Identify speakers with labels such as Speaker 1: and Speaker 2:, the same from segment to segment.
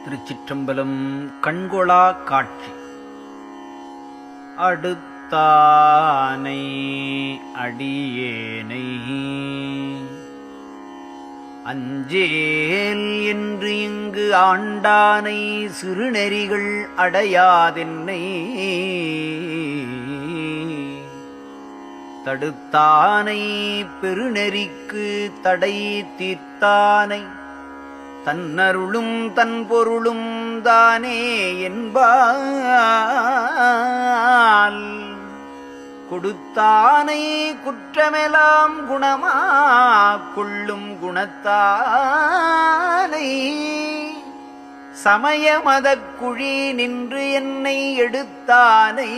Speaker 1: திருச்சிற்றம்பலம். கண்கொளா காட்சி. அடுத்தானை அடியேனை அஞ்சேல் என்று இங்கு ஆண்டானை சிறுநெறிகள் அடையாதென்னை தடுத்தானை பெருநெறிக்கு தடை தீர்த்தானை தன்னருளும் தன் பொருளும் தானே என்பால் கொடுத்தானை குற்றமெலாம் குணமா கொள்ளும் குணத்தானை சமய மதக்குழி நின்று என்னை எடுத்தானை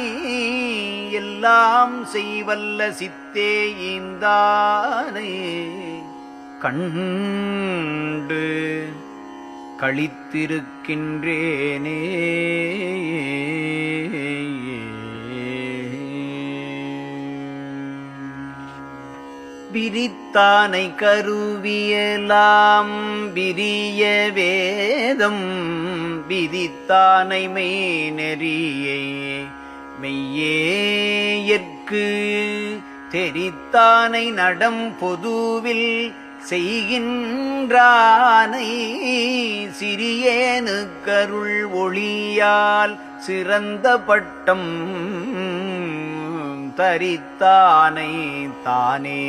Speaker 1: எல்லாம் செய்வல்ல சித்தே ஈந்தானை கண்டு களித்திருக்கின்றேனே. விரித்தானை கருவியலாம் விரிய வேதம் விதித்தானை மெய் நெறியை மெய்யேயற்கு தெரித்தானை நடம் பொதுவில் செய்கின்றானை சிறியேனு கருள் ஒளியால் சிறந்த பட்டம் தரித்தானை தானே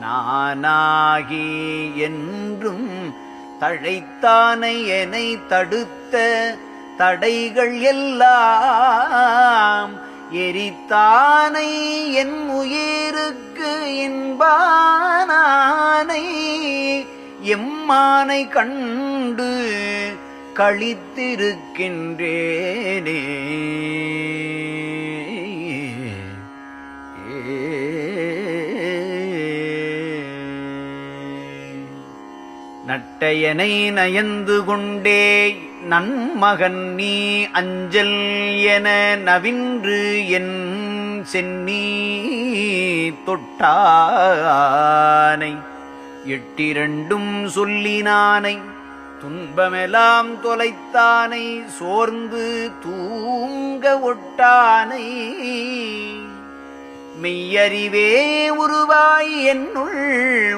Speaker 1: நானாகி என்றும் தழைத்தானை என்னை தடுத்த தடைகள் எல்லாம் எரித்தானை என் உயிருக்கு இன்பானானை எம்மானை கண்டு களித்திருக்கின்றேனே. நட்டையனை நயந்து கொண்டே நன்மகன் நீ அஞ்சல் என நவின்று என் சென்னி தொட்டானை எட்டிரண்டும் சொல்லினானை துன்பமெல்லாம் தொலைத்தானை சோர்ந்து தூங்க ஒட்டானை மெய்யறிவே உருவாய் என்னுள்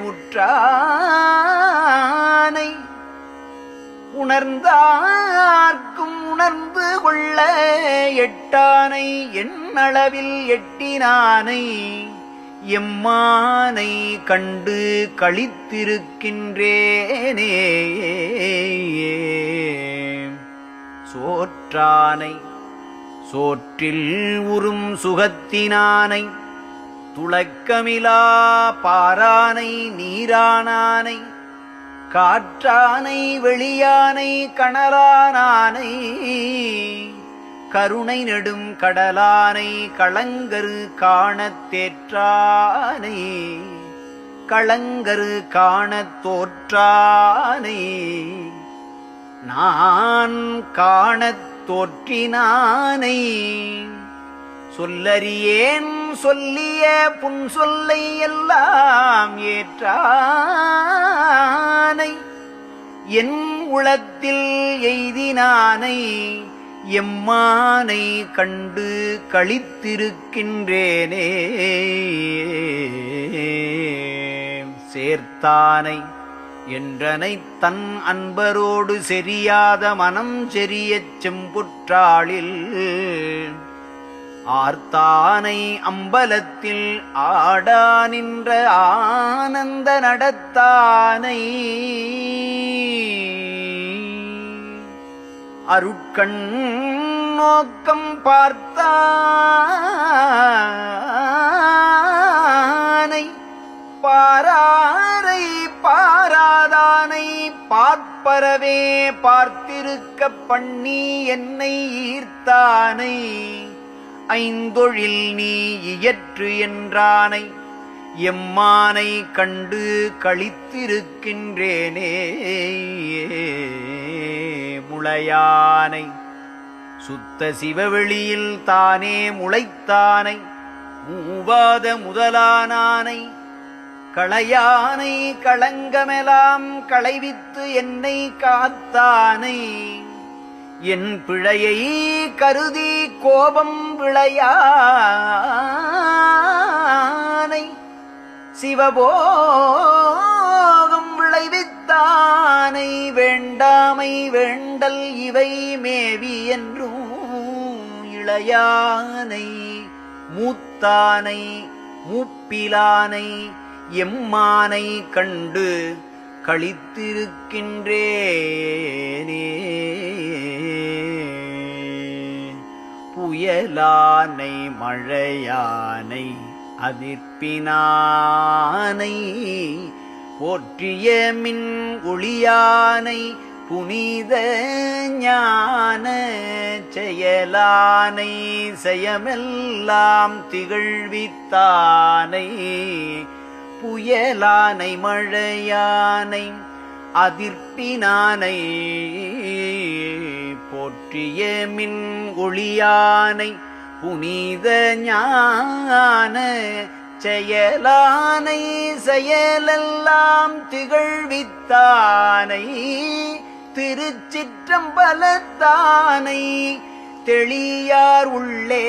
Speaker 1: உற்றானை உணர்ந்தார்க்கும் உணர்ந்து கொள்ள எட்டானை எண்ணளவில் எட்டினானை எம்மானை கண்டு களித்திருக்கின்றேனே. சோற்றானை சோற்றில் உறும் சுகத்தினானை துளக்கமிலா பாரானை நீரானானை காற்றானை வெளியானை கணலானானை கருணை நெடும் கடலானை களங்கரு காணத் தேற்றானை களங்கரு காணத் தோற்றானை நான் காணத் தோற்றினானை சொல்லறியேன் சொல்லிய புன் சொல்லை எல்லாம் ஏற்றானை என் உளத்தில் எய்தினானை எம்மானை கண்டு களித்திருக்கின்றேனே. சேர்த்தானை என்றனை தன் அன்பரோடு செறியாத மனம் செறியச் செம்புற்றாளில் ஆர்த்தானை அம்பலத்தில் ஆடா நின்ற ஆனந்த நடத்தானை அருட்கண் நோக்கம் பார்த்தானை பாராரை பாராதானை பார்ப்பரவே பார்த்திருக்க பண்ணி என்னை ஈர்த்தானை ஐந்தொழில் நீ இயற்று என்றானை எம்மானை கண்டு களித்திருக்கின்றேனே. முளையானை சுத்த சிவவெளியில் தானே முளைத்தானை மூவாத முதலானானை களையானை களங்கமெலாம் களைவித்து என்னை காத்தானை என் பிழையை கருதி கோபம் விளையானை சிவபோகம் விளைவித்தானை வேண்டாமை வேண்டல் இவை மேவி என்றும் இளையானை மூத்தானை மூப்பிலானை எம்மானை கண்டு களித்திருக்கின்றேனே புயலானை மழையானை அதிர்ப்பினானை போற்றிய மின் ஒளியானை புனித ஞான செயலானை செயமெல்லாம் திகழ்வித்தானை புயலானை மழையானை அதிர்ப்பினானை போற்றிய மின் ஒளியானை புனித ஞான செயலானை செயலெல்லாம் திகழ்வித்தானை திருச்சிற்றம்பலத்தானை தெளியார் உள்ளே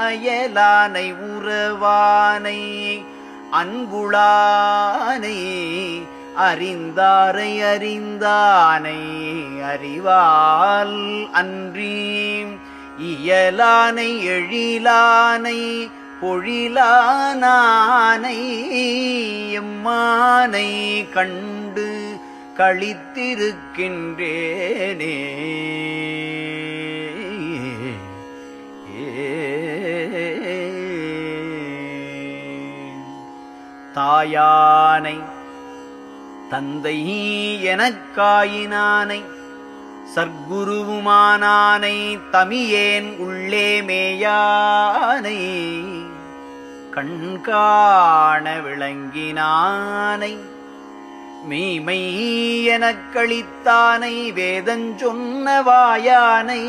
Speaker 1: அயலானை உறவானை அன்புளானை அறிந்தாரை அறிந்தானை அறிவால் அன்றி இயலானை எழிலானை பொழிலானானை எம்மானை கண்டு களித்திருக்கின்றேனே தாயானை தந்தை எனக்காயினானை சர்க்குருவுமானானை தமியேன் உள்ளே மேயானை கண்காண விளங்கினானை மெய்மை எனக்களித்தானை வேதஞ்சொன்ன வாயானை